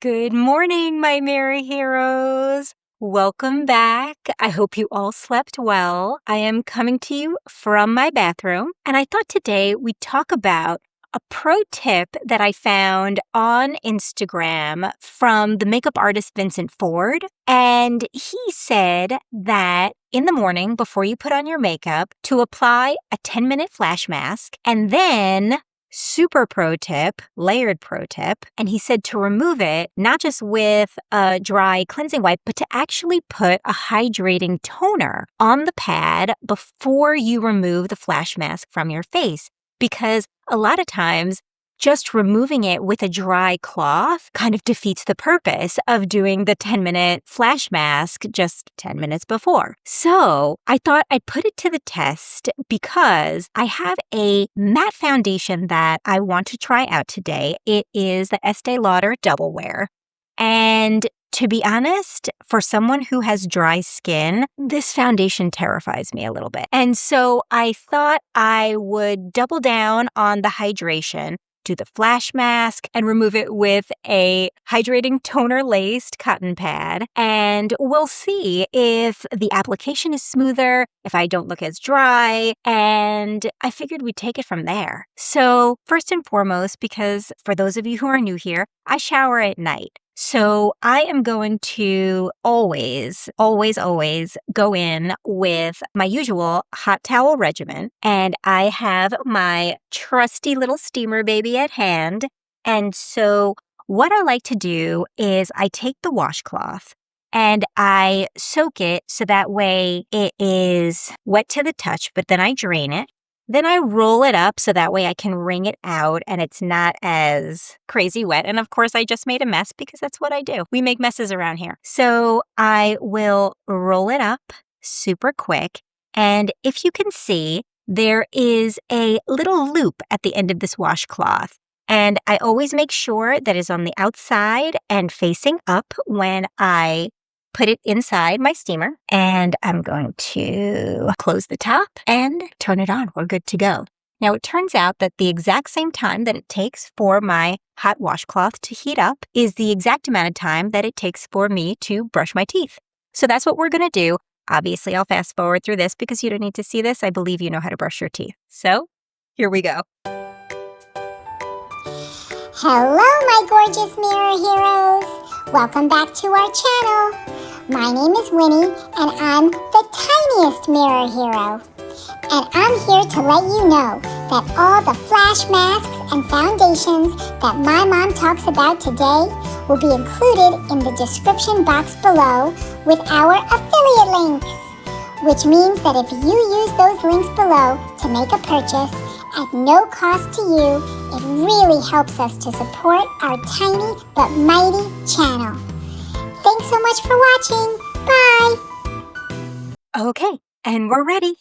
Good morning, my merry heroes. Welcome back. I hope you all slept well. I am coming to you from my bathroom, and I thought today we'd talk about a pro tip that I found on Instagram from the makeup artist Vincent Ford. And he said that in the morning before you put on your makeup to apply a 10-minute flash mask and then super pro tip, layered pro tip. And he said to remove it, not just with a dry cleansing wipe, but to actually put a hydrating toner on the pad before you remove the flash mask from your face. Because a lot of times, just removing it with a dry cloth kind of defeats the purpose of doing the 10-minute flash mask just 10 minutes before. So I thought I'd put it to the test because I have a matte foundation that I want to try out today. It is the Estée Lauder Double Wear. And to be honest, for someone who has dry skin, this foundation terrifies me a little bit. And so I thought I would double down on the hydration, do the flash mask, and remove it with a hydrating toner-laced cotton pad. And we'll see if the application is smoother, if I don't look as dry, and I figured we'd take it from there. So first and foremost, because for those of you who are new here, I shower at night. So I am going to always go in with my usual hot towel regimen. And I have my trusty little steamer baby at hand. And so what I like to do is I take the washcloth and I soak it so that way it is wet to the touch, but then I drain it. Then I roll it up so that way I can wring it out and it's not as crazy wet. And of course, I just made a mess because that's what I do. We make messes around here. So I will roll it up super quick. And if you can see, there is a little loop at the end of this washcloth. And I always make sure that it's on the outside and facing up when I put it inside my steamer, and I'm going to close the top and turn it on. We're good to go. Now, it turns out that the exact same time that it takes for my hot washcloth to heat up is the exact amount of time that it takes for me to brush my teeth. So that's what we're going to do. Obviously, I'll fast forward through this because you don't need to see this. I believe you know how to brush your teeth. So here we go. Hello, my gorgeous mirror heroes. Welcome back to our channel. My name is Winnie, and I'm the tiniest mirror hero. And I'm here to let you know that all the flash masks and foundations that my mom talks about today will be included in the description box below with our affiliate links. Which means that if you use those links below to make a purchase at no cost to you, it really helps us to support our tiny but mighty channel. Thanks so much for watching. Bye. Okay, and we're ready.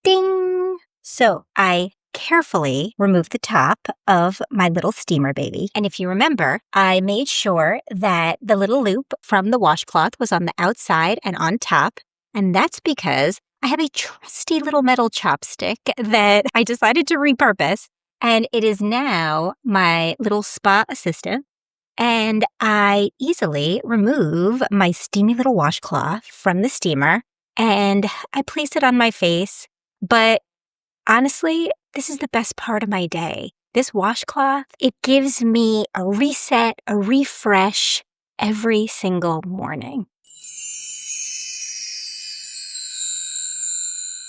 Ding! So I carefully removed the top of my little steamer baby. And if you remember, I made sure that the little loop from the washcloth was on the outside and on top. And that's because I have a trusty little metal chopstick that I decided to repurpose. And it is now my little spa assistant. And I easily remove my steamy little washcloth from the steamer and I place it on my face. But honestly, this is the best part of my day. This washcloth, it gives me a reset, a refresh every single morning.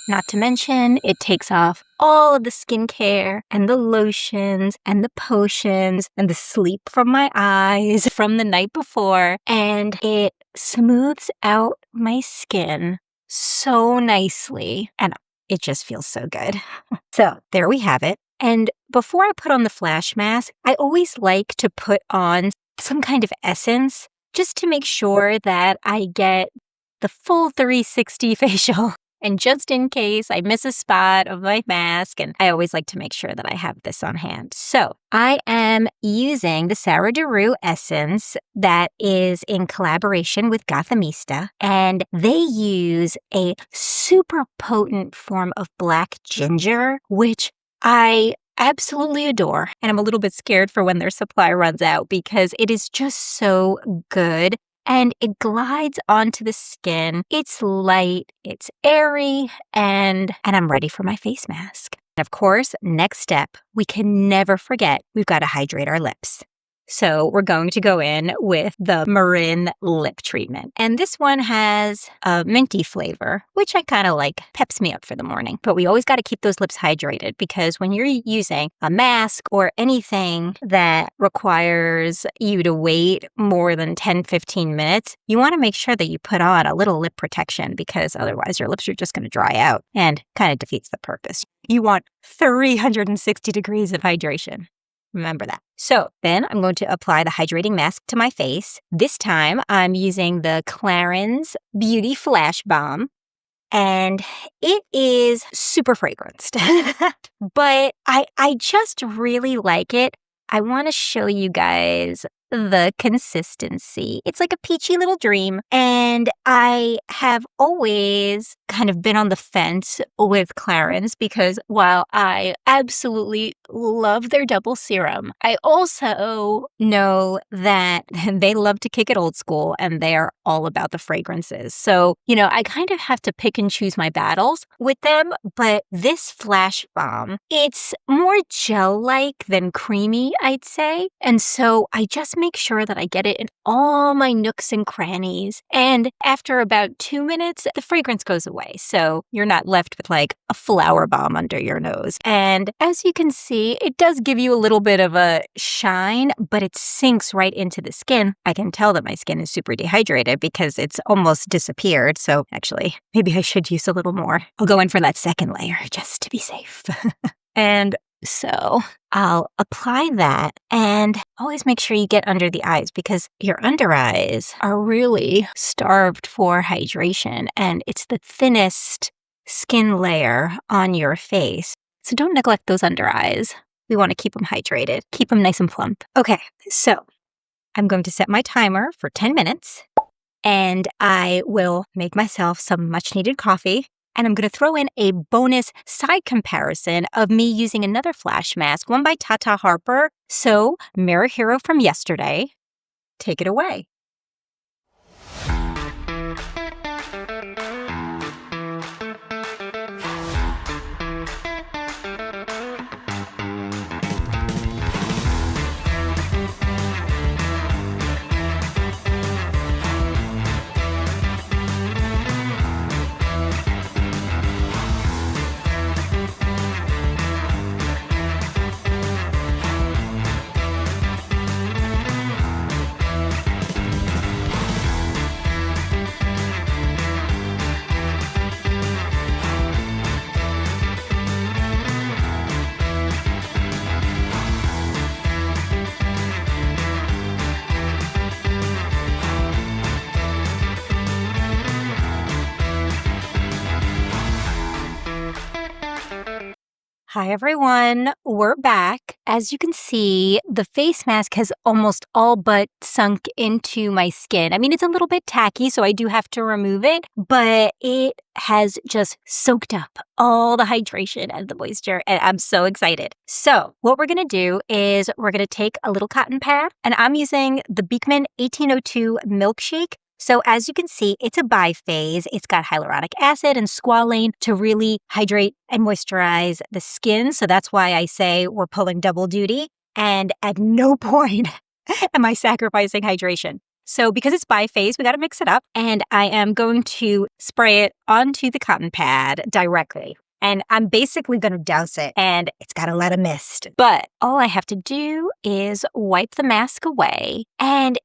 Not to mention, it takes off all of the skincare and the lotions and the potions and the sleep from my eyes from the night before. And it smooths out my skin so nicely. And it just feels so good. So there we have it. And before I put on the flash mask, I always like to put on some kind of essence just to make sure that I get the full 360 facial. And just in case I miss a spot of my mask, and I always like to make sure that I have this on hand. So I am using the Sarah Daru essence that is in collaboration with Gothamista, and they use a super potent form of black ginger, which I absolutely adore. And I'm a little bit scared for when their supply runs out because it is just so good. And it glides onto the skin. It's light, it's airy, and I'm ready for my face mask. And of course, next step, we can never forget, we've got to hydrate our lips. So we're going to go in with the Marin lip treatment. And this one has a minty flavor, which I kind of like, peps me up for the morning. But we always got to keep those lips hydrated because when you're using a mask or anything that requires you to wait more than 10-15 minutes, you want to make sure that you put on a little lip protection because otherwise your lips are just going to dry out and kind of defeats the purpose. You want 360 degrees of hydration. Remember that. So then I'm going to apply the hydrating mask to my face. This time I'm using the Clarins Beauty Flash Balm. And it is super fragranced. But I just really like it. I want to show you guys the consistency. It's like a peachy little dream. And I have always kind of been on the fence with Clarins because while I absolutely love their double serum, I also know that they love to kick it old school and they are all about the fragrances. So, I kind of have to pick and choose my battles with them. But this Flash Balm, it's more gel-like than creamy, I'd say. And so I just make sure that I get it in all my nooks and crannies. And after about 2 minutes, the fragrance goes away. So you're not left with like a flower bomb under your nose. And as you can see, it does give you a little bit of a shine, but it sinks right into the skin. I can tell that my skin is super dehydrated because it's almost disappeared. So actually, maybe I should use a little more. I'll go in for that second layer just to be safe. And so I'll apply that and always make sure you get under the eyes because your under eyes are really starved for hydration and it's the thinnest skin layer on your face. So don't neglect those under eyes. We want to keep them hydrated, keep them nice and plump. Okay, so I'm going to set my timer for 10 minutes and I will make myself some much needed coffee. And I'm going to throw in a bonus side comparison of me using another flash mask, one by Tata Harper. So, Mirror Hero from yesterday, take it away. Hi everyone, we're back. As you can see, the face mask has almost all but sunk into my skin. I mean, it's a little bit tacky, so I do have to remove it, but it has just soaked up all the hydration and the moisture, and I'm so excited. So what we're gonna do is we're gonna take a little cotton pad, and I'm using the Beekman 1802 Milkshake. So as you can see, it's a biphase. It's got hyaluronic acid and squalane to really hydrate and moisturize the skin. So that's why I say we're pulling double duty. And at no point am I sacrificing hydration. So because it's biphase, we got to mix it up. And I am going to spray it onto the cotton pad directly. And I'm basically going to douse it, and it's got a lot of mist. But all I have to do is wipe the mask away. And,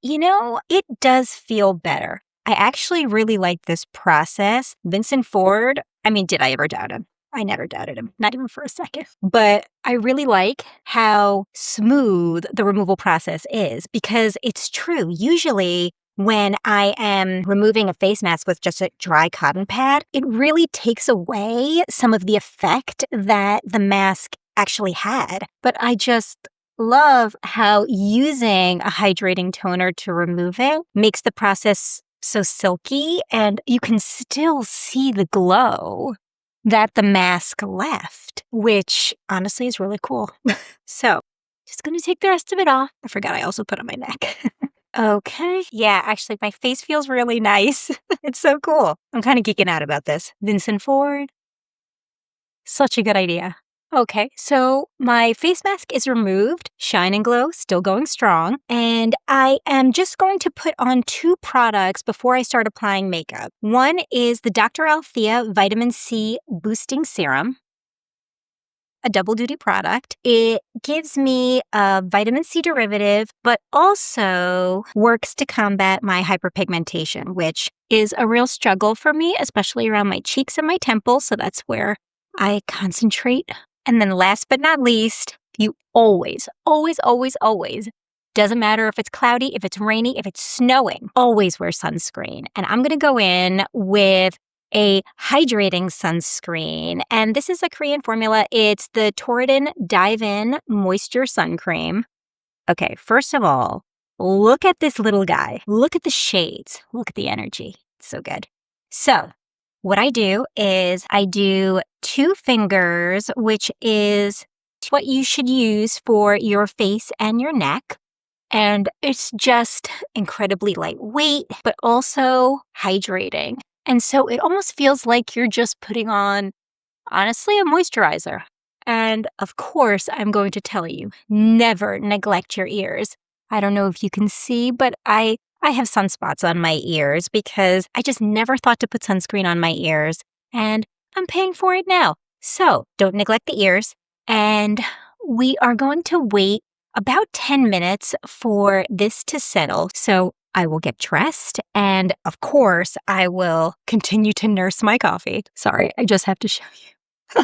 it does feel better. I actually really like this process. Vincent Ford, did I ever doubt him? I never doubted him, not even for a second. But I really like how smooth the removal process is because it's true. Usually, when I am removing a face mask with just a dry cotton pad, it really takes away some of the effect that the mask actually had. But I just love how using a hydrating toner to remove it makes the process so silky and you can still see the glow that the mask left, which honestly is really cool. So, just gonna take the rest of it off. I forgot I also put on my neck. Okay. Yeah, actually, my face feels really nice. It's so cool. I'm kind of geeking out about this. Vincent Ford. Such a good idea. Okay, so my face mask is removed, Shine and Glow still going strong, and I am just going to put on 2 products before I start applying makeup. One is the Dr. Althea Vitamin C Boosting Serum, a double duty product. It gives me a vitamin C derivative, but also works to combat my hyperpigmentation, which is a real struggle for me, especially around my cheeks and my temples, so that's where I concentrate. And then last but not least, you always, doesn't matter if it's cloudy, if it's rainy, if it's snowing, always wear sunscreen. And I'm going to go in with a hydrating sunscreen. And this is a Korean formula. It's the Toradin Dive-In Moisture Sun Cream. Okay, first of all, look at this little guy. Look at the shades. Look at the energy. It's so good. So, what I do is I do 2 fingers, which is what you should use for your face and your neck. And it's just incredibly lightweight, but also hydrating. And so it almost feels like you're just putting on, honestly, a moisturizer. And of course, I'm going to tell you, never neglect your ears. I don't know if you can see, but I have sunspots on my ears because I just never thought to put sunscreen on my ears, and I'm paying for it now. So don't neglect the ears. And we are going to wait about 10 minutes for this to settle. So I will get dressed, and of course, I will continue to nurse my coffee. Sorry, I just have to show you.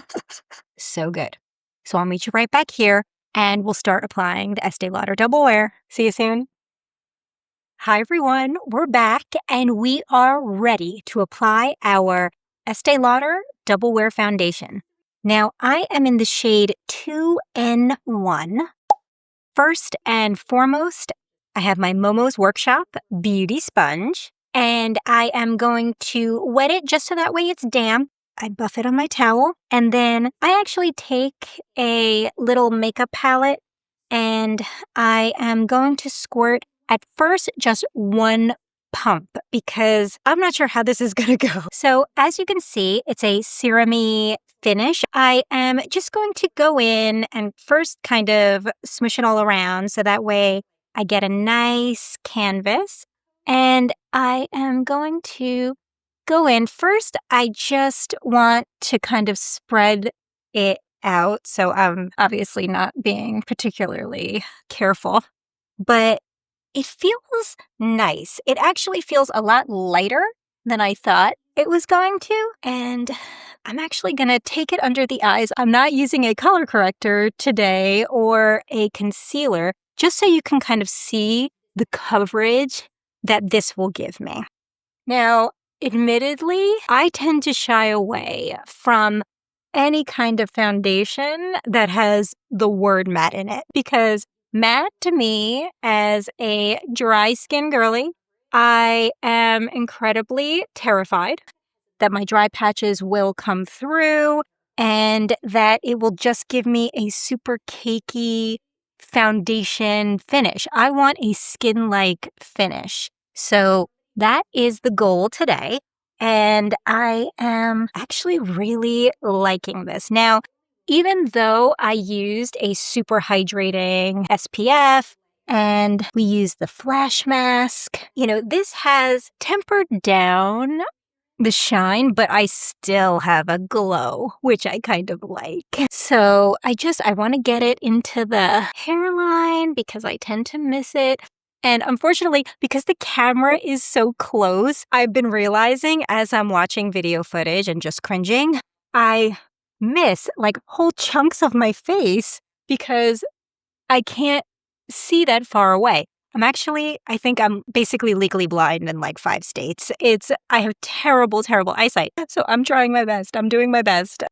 So good. So I'll meet you right back here, and we'll start applying the Estée Lauder Double Wear. See you soon. Hi, everyone. We're back, and we are ready to apply our Estée Lauder Double Wear Foundation. Now, I am in the shade 2N1. First and foremost, I have my Momo's Workshop Beauty Sponge, and I am going to wet it just so that way it's damp. I buff it on my towel, and then I actually take a little makeup palette, and I am going to squirt at first just 1 pump because I'm not sure how this is going to go. So as you can see, it's a serum-y finish. I am just going to go in and first kind of smush it all around so that way I get a nice canvas, and I am going to go in. First, I just want to kind of spread it out, so I'm obviously not being particularly careful, but it feels nice. It actually feels a lot lighter than I thought it was going to, and I'm actually going to take it under the eyes. I'm not using a color corrector today or a concealer, just so you can kind of see the coverage that this will give me. Now, admittedly, I tend to shy away from any kind of foundation that has the word matte in it because matte to me, as a dry skin girly, I am incredibly terrified that my dry patches will come through and that it will just give me a super cakey foundation finish. I want a skin-like finish. So that is the goal today. And I am actually really liking this. Now, even though I used a super hydrating SPF and we used the flash mask, this has tempered down the shine, but I still have a glow, which I kind of like. So I want to get it into the hairline because I tend to miss it. And unfortunately, because the camera is so close, I've been realizing as I'm watching video footage and just cringing, I miss like whole chunks of my face because I can't see that far away. I think I'm basically legally blind in like 5 states. I have terrible, terrible eyesight. So I'm trying my best. I'm doing my best.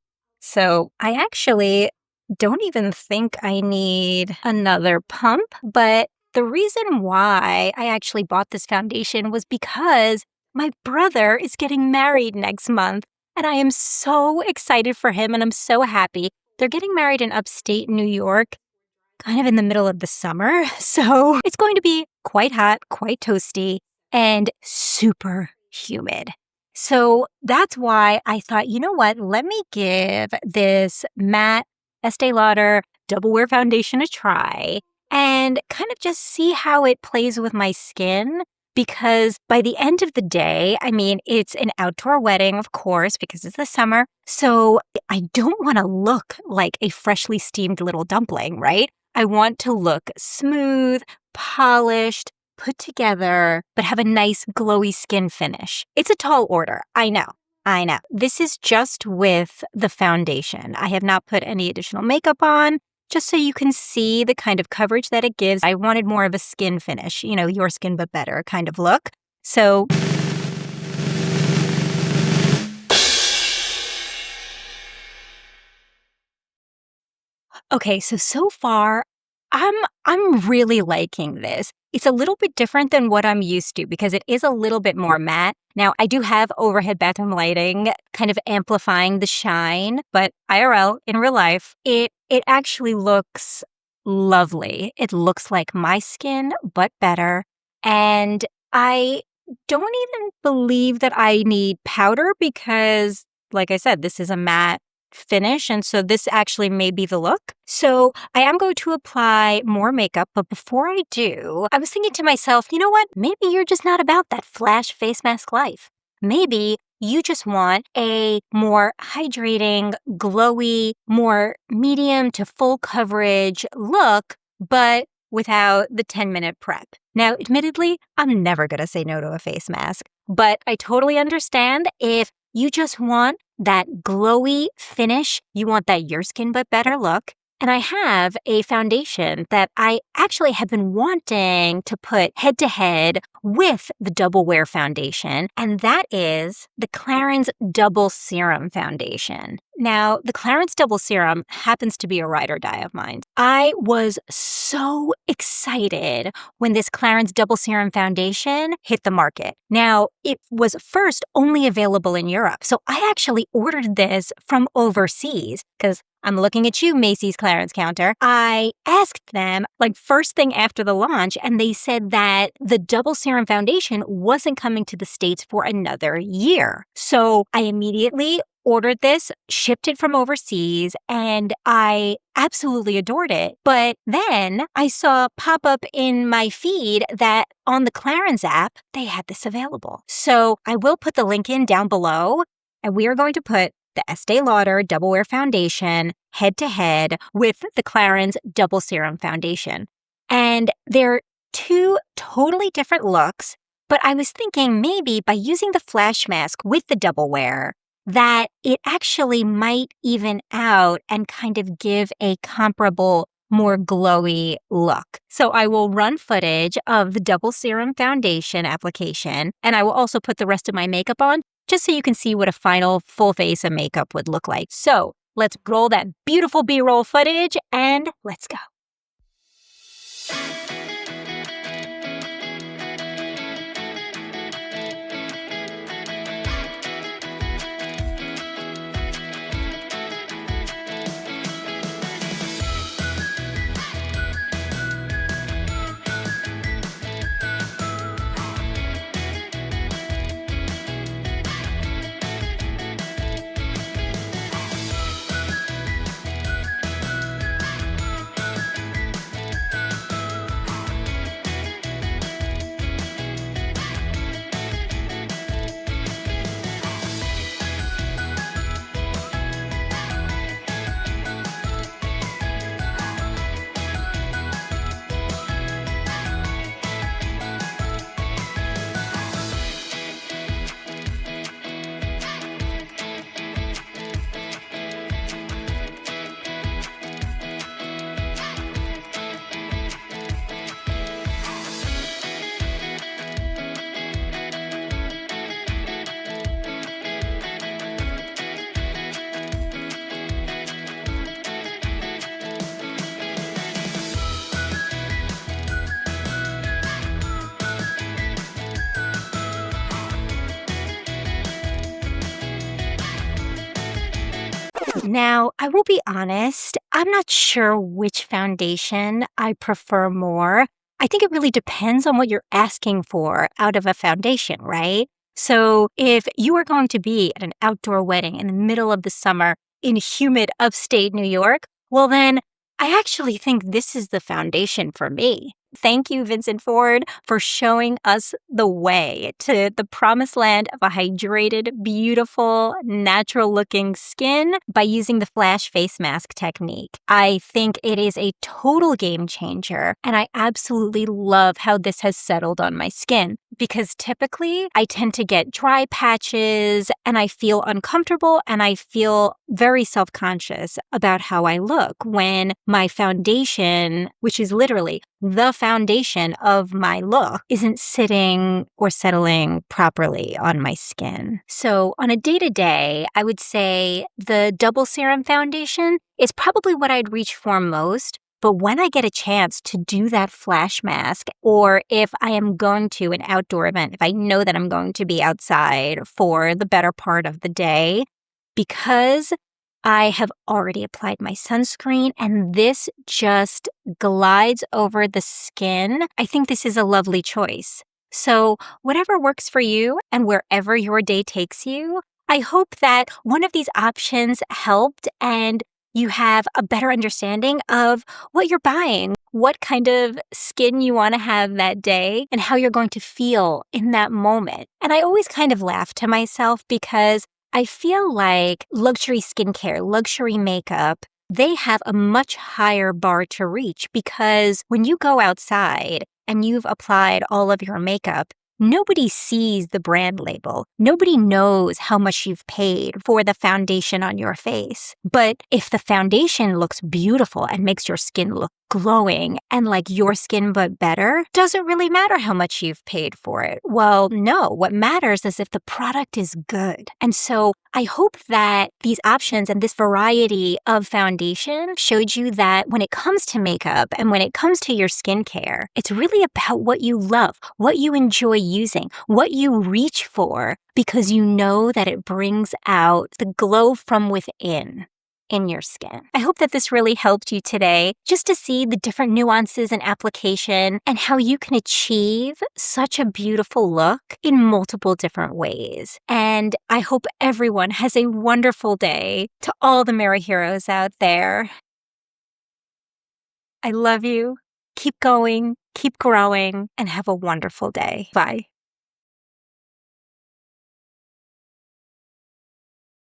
So I actually don't even think I need another pump. But the reason why I actually bought this foundation was because my brother is getting married next month. And I am so excited for him and I'm so happy. They're getting married in upstate New York, kind of in the middle of the summer. So it's going to be quite hot, quite toasty, and super humid. So that's why I thought, you know what? Let me give this matte Estée Lauder Double Wear Foundation a try and kind of just see how it plays with my skin. Because by the end of the day, I mean, it's an outdoor wedding, of course, because it's the summer. So I don't want to look like a freshly steamed little dumpling, right? I want to look smooth, polished, put together, but have a nice glowy skin finish. It's a tall order. I know. This is just with the foundation. I have not put any additional makeup on, just so you can see the kind of coverage that it gives. I wanted more of a skin finish, your skin but better kind of look. So okay, so far, I'm really liking this. It's a little bit different than what I'm used to because it is a little bit more matte. Now, I do have overhead bathroom lighting kind of amplifying the shine, but IRL, in real life, it actually looks lovely. It looks like my skin, but better. And I don't even believe that I need powder because, like I said, this is a matte finish, and so this actually may be the look. So I am going to apply more makeup, but before I do, I was thinking to myself, you know what? Maybe you're just not about that flash face mask life. Maybe you just want a more hydrating, glowy, more medium to full coverage look, but without the 10-minute prep. Now, admittedly, I'm never going to say no to a face mask, but I totally understand if you just want that glowy finish, you want that your skin but better look. And I have a foundation that I actually have been wanting to put head to head with the Double Wear Foundation, and that is the Clarins Double Serum Foundation. Now, the Clarins Double Serum happens to be a ride or die of mine. I was so excited when this Clarins Double Serum Foundation hit the market. Now, it was first only available in Europe, so I actually ordered this from overseas because I'm looking at you, Macy's Clarins counter. I asked them, first thing after the launch, and they said that the Double Serum Foundation wasn't coming to the States for another year. So I immediately ordered this, shipped it from overseas, and I absolutely adored it. But then I saw pop up in my feed that on the Clarins app, they had this available. So I will put the link in down below, and we are going to put the Estée Lauder Double Wear Foundation head to head with the Clarins Double Serum Foundation. And they're two totally different looks, but I was thinking maybe by using the flash mask with the Double Wear, that it actually might even out and kind of give a comparable, more glowy look. So I will run footage of the Double Serum Foundation application, and I will also put the rest of my makeup on just so you can see what a final full face of makeup would look like. So let's roll that beautiful B-roll footage and let's go. Now, I will be honest, I'm not sure which foundation I prefer more. I think it really depends on what you're asking for out of a foundation, right? So, if you are going to be at an outdoor wedding in the middle of the summer in humid upstate New York, well, then I actually think this is the foundation for me. Thank you, Vincent Ford, for showing us the way to the promised land of a hydrated, beautiful, natural looking skin by using the flash face mask technique. I think it is a total game changer, and I absolutely love how this has settled on my skin because typically I tend to get dry patches and I feel uncomfortable and I feel very self-conscious about how I look when my foundation, which is literally the foundation of my look, isn't sitting or settling properly on my skin. So on a day-to-day, I would say the Double Serum Foundation is probably what I'd reach for most. But when I get a chance to do that flash mask, or if I am going to an outdoor event, if I know that I'm going to be outside for the better part of the day, because I have already applied my sunscreen and this just glides over the skin, I think this is a lovely choice. So whatever works for you and wherever your day takes you, I hope that one of these options helped and you have a better understanding of what you're buying, what kind of skin you want to have that day, and how you're going to feel in that moment. And I always kind of laugh to myself because I feel like luxury skincare, luxury makeup, they have a much higher bar to reach because when you go outside and you've applied all of your makeup, nobody sees the brand label. Nobody knows how much you've paid for the foundation on your face. But if the foundation looks beautiful and makes your skin look glowing and like your skin but better, doesn't really matter how much you've paid for it. Well, no, what matters is if the product is good. And so I hope that these options and this variety of foundation showed you that when it comes to makeup and when it comes to your skincare, it's really about what you love, what you enjoy using, what you reach for, because you know that it brings out the glow from within in your skin. I hope that this really helped you today just to see the different nuances and application and how you can achieve such a beautiful look in multiple different ways. And I hope everyone has a wonderful day. To all the Merry Heroes out there, I love you. Keep going, keep growing, and have a wonderful day. Bye.